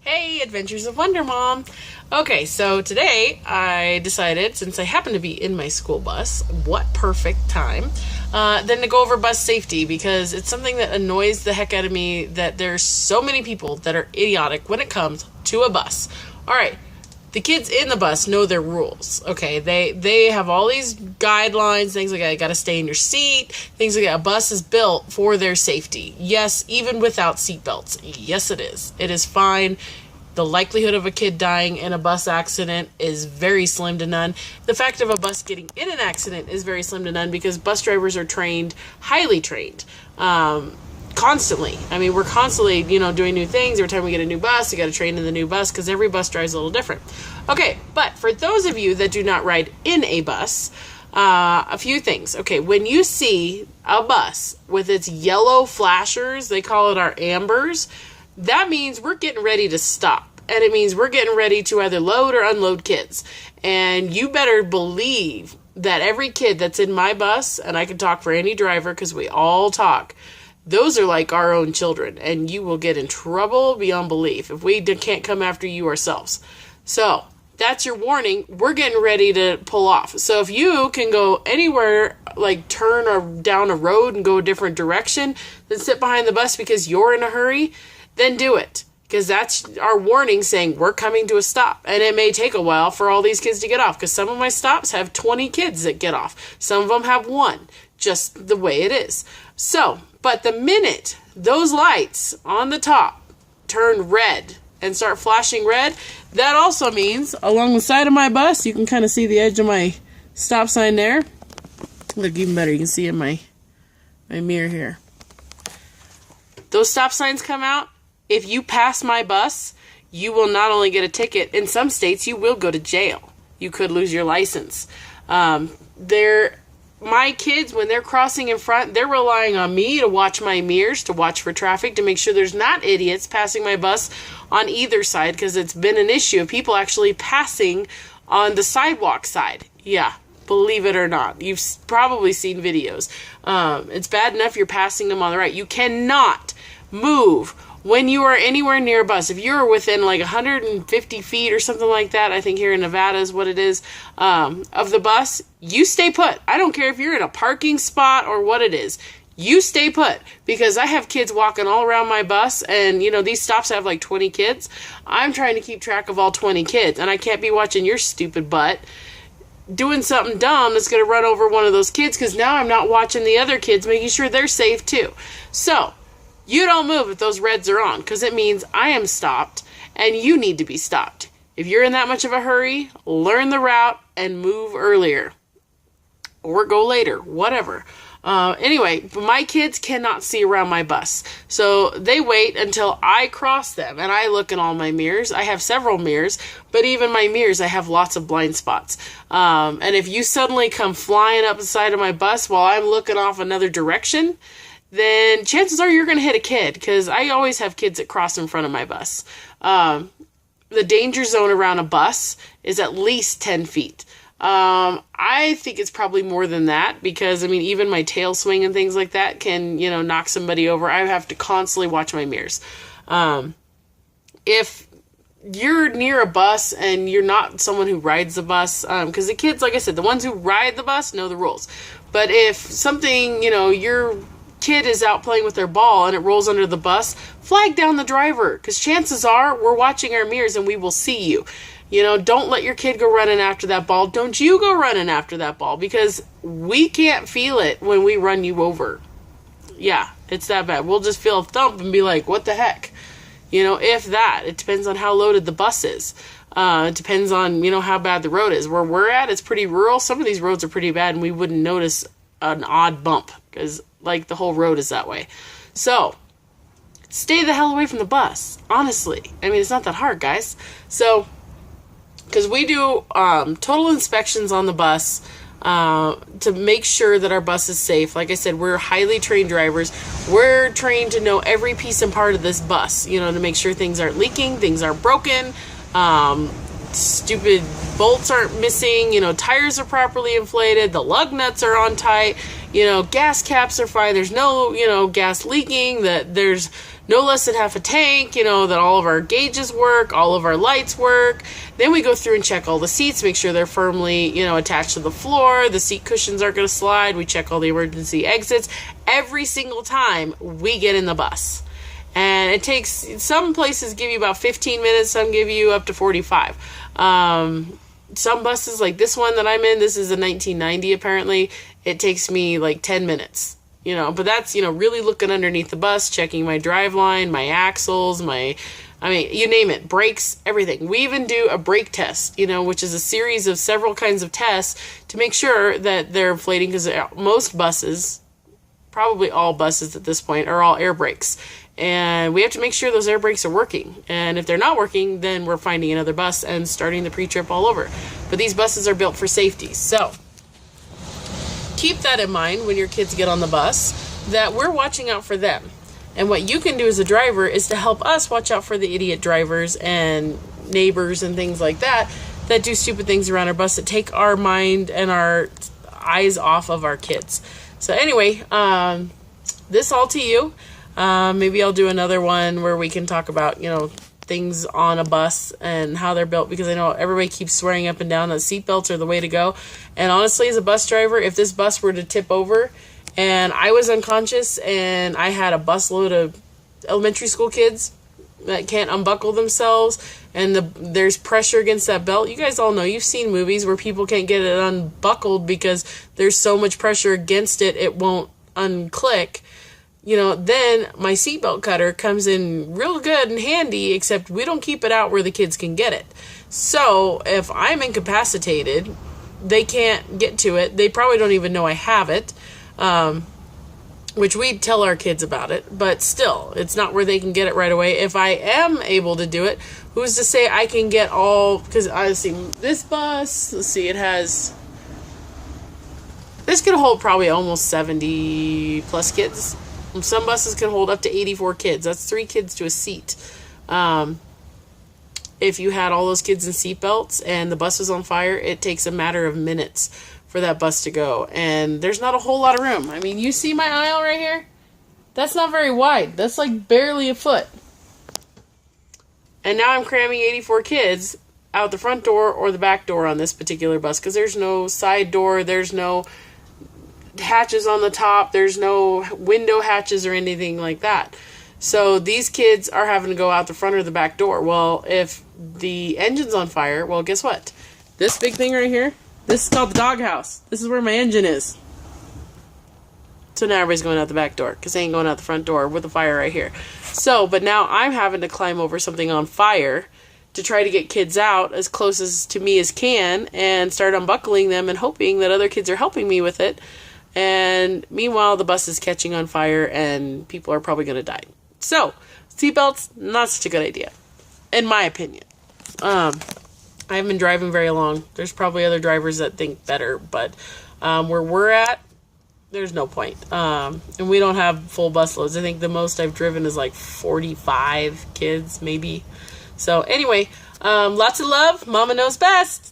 Hey, Adventures of Wonder Mom. Okay, so today I decided, since I happen to be in my school bus, what perfect time, then to go over bus safety, because it's something that annoys the heck out of me that there's so many people that are idiotic when it comes to a bus. All right, the kids in the bus know their rules. Okay, they have all these guidelines, things like that. You got to stay in your seat, things like that. A bus is built for their safety. Yes, even without seatbelts. Yes, it is. It is fine. The likelihood of a kid dying in a bus accident is very slim to none. The fact of a bus getting in an accident is very slim to none because bus drivers are trained, highly trained, constantly. I mean, we're constantly, doing new things. Every time we get a new bus, you got to train in the new bus because every bus drives a little different. Okay, but for those of you that do not ride in a bus, a few things. Okay, when you see a bus with its yellow flashers, they call it our ambers, that means we're getting ready to stop. And it means we're getting ready to either load or unload kids. And you better believe that every kid that's in my bus, and I can talk for any driver because we all talk, those are like our own children. And you will get in trouble beyond belief if we can't come after you ourselves. So that's your warning. We're getting ready to pull off. So if you can go anywhere, like turn or down a road and go a different direction, then sit behind the bus because you're in a hurry, then do it. Because that's our warning saying we're coming to a stop. And it may take a while for all these kids to get off. Because some of my stops have 20 kids that get off. Some of them have one. Just the way it is. So, but the minute those lights on the top turn red and start flashing red, that also means along the side of my bus, you can kind of see the edge of my stop sign there. Look, even better, you can see in my mirror here. Those stop signs come out. If you pass my bus, you will not only get a ticket, in some states you will go to jail. You could lose your license. My kids, when they're crossing in front, they're relying on me to watch my mirrors, to watch for traffic, to make sure there's not idiots passing my bus on either side, because it's been an issue of people actually passing on the sidewalk side. Yeah, believe it or not. You've probably seen videos. It's bad enough you're passing them on the right. You cannot move when you are anywhere near a bus. If you're within like 150 feet or something like that, I think here in Nevada is what it is, of the bus, you stay put. I don't care if you're in a parking spot or what it is. You stay put, because I have kids walking all around my bus, and these stops have like 20 kids. I'm trying to keep track of all 20 kids, and I can't be watching your stupid butt doing something dumb that's going to run over one of those kids, because now I'm not watching the other kids, making sure they're safe too. So you don't move if those reds are on, because it means I am stopped and you need to be stopped. If you're in that much of a hurry, learn the route and move earlier or go later, whatever. Anyway, my kids cannot see around my bus, so they wait until I cross them, and I look in all my mirrors. I have several mirrors, but even my mirrors, I have lots of blind spots. And if you suddenly come flying up the side of my bus while I'm looking off another direction, then chances are you're going to hit a kid, because I always have kids that cross in front of my bus. The danger zone around a bus is at least 10 feet. I think it's probably more than that, because, even my tail swing and things like that can, knock somebody over. I have to constantly watch my mirrors. If you're near a bus and you're not someone who rides the bus, because the kids, like I said, the ones who ride the bus know the rules. But if something, your kid is out playing with their ball and it rolls under the bus, flag down the driver, because chances are we're watching our mirrors and we will see you. Don't let your kid go running after that ball. Don't you go running after that ball, because we can't feel it when we run you over. Yeah, it's that bad. We'll just feel a thump and be like, what the heck? If that. It depends on how loaded the bus is. It depends on, how bad the road is. Where we're at, it's pretty rural. Some of these roads are pretty bad, and we wouldn't notice an odd bump, because the whole road is that way. So stay the hell away from the bus, honestly. It's not that hard, guys. So, because we do total inspections on the bus to make sure that our bus is safe. Like I said, we're highly trained drivers. We're trained to know every piece and part of this bus, to make sure things aren't leaking, things aren't broken, stupid bolts aren't missing, tires are properly inflated, the lug nuts are on tight, gas caps are fine, there's no, gas leaking, that there's no less than half a tank, that all of our gauges work, all of our lights work. Then we go through and check all the seats, make sure they're firmly, attached to the floor. The seat cushions aren't going to slide. We check all the emergency exits every single time we get in the bus. And it takes, some places give you about 15 minutes, some give you up to 45. Some buses, like this one that I'm in, this is a 1990 apparently, it takes me like 10 minutes, but that's, really looking underneath the bus, checking my drive line, my axles, you name it, brakes, everything. We even do a brake test, which is a series of several kinds of tests to make sure that they're inflating, because most buses, probably all buses at this point, are all air brakes. And we have to make sure those air brakes are working. And if they're not working, then we're finding another bus and starting the pre-trip all over. But these buses are built for safety. So keep that in mind when your kids get on the bus, that we're watching out for them. And what you can do as a driver is to help us watch out for the idiot drivers and neighbors and things like that do stupid things around our bus, that take our mind and our eyes off of our kids. So anyway, this all to you. Maybe I'll do another one where we can talk about, things on a bus and how they're built, because I know everybody keeps swearing up and down that seatbelts are the way to go. And honestly, as a bus driver, if this bus were to tip over and I was unconscious and I had a busload of elementary school kids that can't unbuckle themselves and there's pressure against that belt, you guys all know, you've seen movies where people can't get it unbuckled because there's so much pressure against it, it won't unclick. Then my seatbelt cutter comes in real good and handy, except we don't keep it out where the kids can get it. So if I'm incapacitated, they can't get to it. They probably don't even know I have it, which we tell our kids about it, but still, it's not where they can get it right away. If I am able to do it, who's to say I can get all, because I see this bus, let's see, this could hold probably almost 70 plus kids. Some buses can hold up to 84 kids. That's 3 kids to a seat. If you had all those kids in seatbelts and the bus was on fire, it takes a matter of minutes for that bus to go. And there's not a whole lot of room. I mean, you see my aisle right here? That's not very wide. That's like barely a foot. And now I'm cramming 84 kids out the front door or the back door on this particular bus, because there's no side door, there's no hatches on the top, there's no window hatches or anything like that. So these kids are having to go out the front or the back door. Well, if the engine's on fire, well, guess what? This big thing right here, this is called the doghouse. This is where my engine is. So now everybody's going out the back door, because they ain't going out the front door with the fire right here. So, but now I'm having to climb over something on fire to try to get kids out as close as to me as can and start unbuckling them and hoping that other kids are helping me with it. And meanwhile, the bus is catching on fire and people are probably going to die. So, seatbelts, not such a good idea, in my opinion. I haven't been driving very long. There's probably other drivers that think better, but where we're at, there's no point. And we don't have full bus loads. I think the most I've driven is like 45 kids, maybe. So anyway, lots of love. Mama knows best.